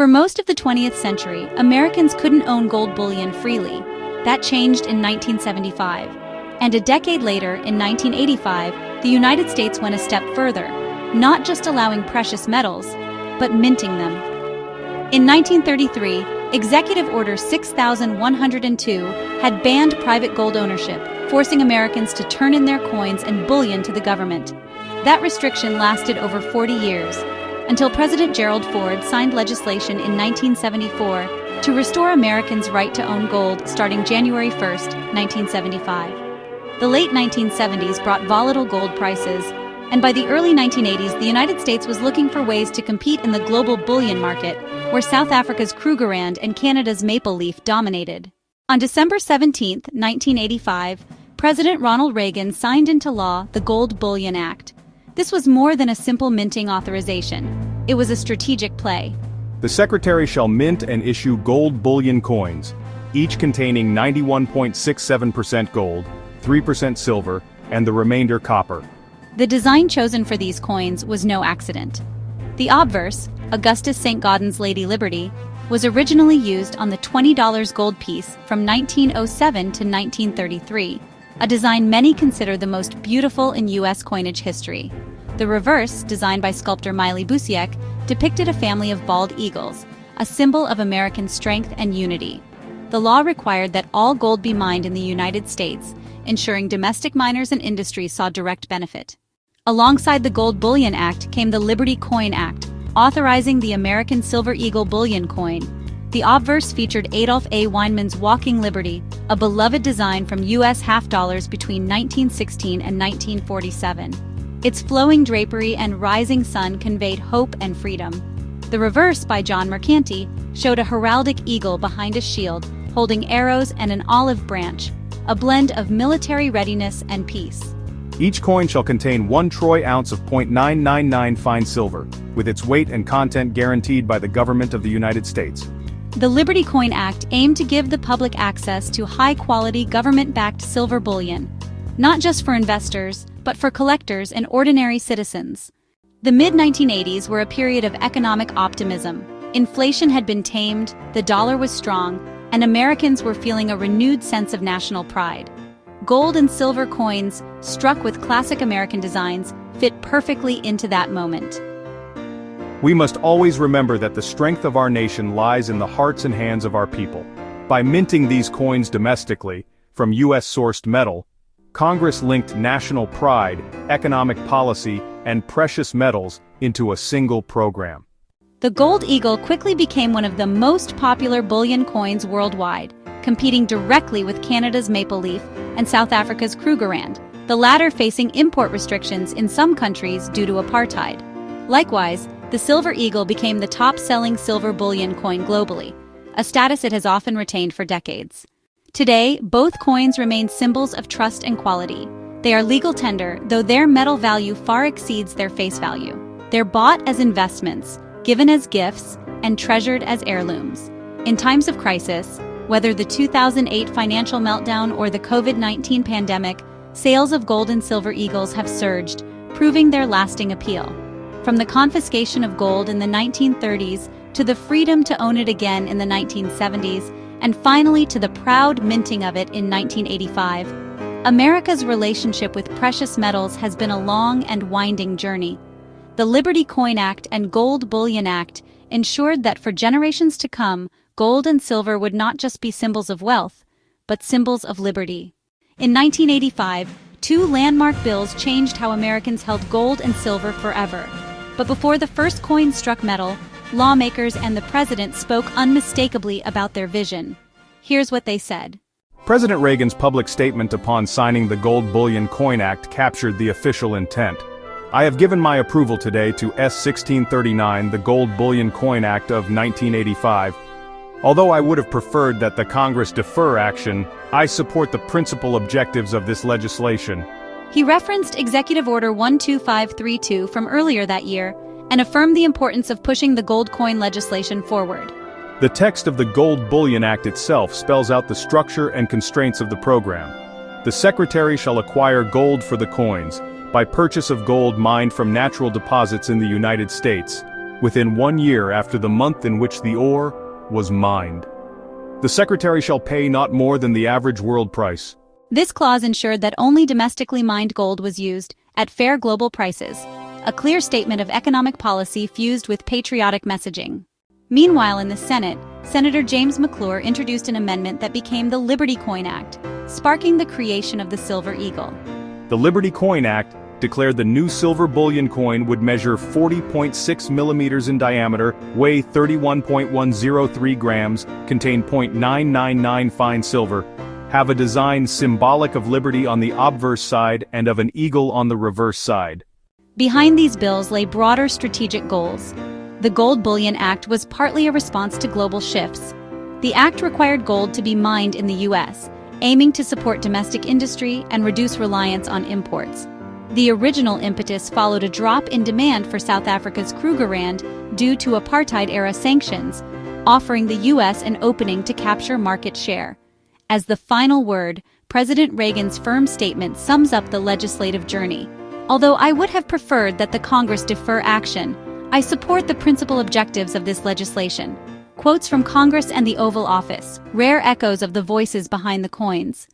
For most of the 20th century, Americans couldn't own gold bullion freely. That changed in 1975. And a decade later, in 1985, the United States went a step further, not just allowing precious metals, but minting them. In 1933, Executive Order 6102 had banned private gold ownership, forcing Americans to turn in their coins and bullion to the government. That restriction lasted over 40 years, until President Gerald Ford signed legislation in 1974 to restore Americans' right to own gold starting January 1, 1975. The late 1970s brought volatile gold prices, and by the early 1980s, the United States was looking for ways to compete in the global bullion market, where South Africa's Krugerrand and Canada's Maple Leaf dominated. On December 17, 1985, President Ronald Reagan signed into law the Gold Bullion Act. This was more than a simple minting authorization. It was a strategic play. The Secretary shall mint and issue gold bullion coins, each containing 91.67% gold, 3% silver, and the remainder copper. The design chosen for these coins was no accident. The obverse, Augustus St. Gaudens's Lady Liberty, was originally used on the $20 gold piece from 1907 to 1933, a design many consider the most beautiful in U.S. coinage history. The reverse, designed by sculptor Miley Busiek, depicted a family of bald eagles, a symbol of American strength and unity. The law required that all gold be mined in the United States, ensuring domestic miners and industries saw direct benefit. Alongside the Gold Bullion Act came the Liberty Coin Act, authorizing the American Silver Eagle bullion coin. The obverse featured Adolph A. Weinman's Walking Liberty, a beloved design from U.S. half-dollars between 1916 and 1947. Its flowing drapery and rising sun conveyed hope and freedom. The reverse, by John Mercanti, showed a heraldic eagle behind a shield, holding arrows and an olive branch, a blend of military readiness and peace. Each coin shall contain 1 troy ounce of .999 fine silver, with its weight and content guaranteed by the government of the United States. The Liberty Coin Act aimed to give the public access to high-quality government-backed silver bullion, not just for investors, but for collectors and ordinary citizens. The mid-1980s were a period of economic optimism. Inflation had been tamed, the dollar was strong, and Americans were feeling a renewed sense of national pride. Gold and silver coins, struck with classic American designs, fit perfectly into that moment. We must always remember that the strength of our nation lies in the hearts and hands of our people. By minting these coins domestically, from U.S.-sourced metal, Congress linked national pride, economic policy, and precious metals into a single program. The Gold Eagle quickly became one of the most popular bullion coins worldwide, competing directly with Canada's Maple Leaf and South Africa's Krugerrand, the latter facing import restrictions in some countries due to apartheid. Likewise, the Silver Eagle became the top-selling silver bullion coin globally, a status it has often retained for decades. Today, both coins remain symbols of trust and quality. They are legal tender, though their metal value far exceeds their face value. They're bought as investments, given as gifts, and treasured as heirlooms. In times of crisis, whether the 2008 financial meltdown or the COVID-19 pandemic, sales of gold and silver eagles have surged, proving their lasting appeal. From the confiscation of gold in the 1930s to the freedom to own it again in the 1970s, and finally to the proud minting of it in 1985, America's relationship with precious metals has been a long and winding journey. The Liberty Coin Act and Gold Bullion Act ensured that for generations to come, gold and silver would not just be symbols of wealth, but symbols of liberty. In 1985, 2 landmark bills changed how Americans held gold and silver forever. But before the first coin struck metal, lawmakers and the president spoke unmistakably about their vision. Here's what they said. President Reagan's public statement upon signing the Gold Bullion Coin Act captured the official intent. I have given my approval today to S-1639, the Gold Bullion Coin Act of 1985. Although I would have preferred that the Congress defer action, I support the principal objectives of this legislation. He referenced Executive Order 12532 from earlier that year and affirmed the importance of pushing the gold coin legislation forward. The text of the Gold Bullion Act itself spells out the structure and constraints of the program. The Secretary shall acquire gold for the coins, by purchase of gold mined from natural deposits in the United States. within 1 year after the month in which the ore was mined. The Secretary shall pay not more than the average world price. This clause ensured that only domestically mined gold was used, at fair global prices, a clear statement of economic policy fused with patriotic messaging. Meanwhile, in the Senate, Senator James McClure introduced an amendment that became the Liberty Coin Act, sparking the creation of the Silver Eagle. The Liberty Coin Act declared the new silver bullion coin would measure 40.6 millimeters in diameter, weigh 31.103 grams, contain 0.999 fine silver, have a design symbolic of liberty on the obverse side and of an eagle on the reverse side. Behind these bills lay broader strategic goals. The Gold Bullion Act was partly a response to global shifts. The act required gold to be mined in the U.S., aiming to support domestic industry and reduce reliance on imports. The original impetus followed a drop in demand for South Africa's Krugerrand due to apartheid-era sanctions, offering the U.S. an opening to capture market share. As the final word, President Reagan's firm statement sums up the legislative journey. Although I would have preferred that the Congress defer action, I support the principal objectives of this legislation. Quotes from Congress and the Oval Office, rare echoes of the voices behind the coins.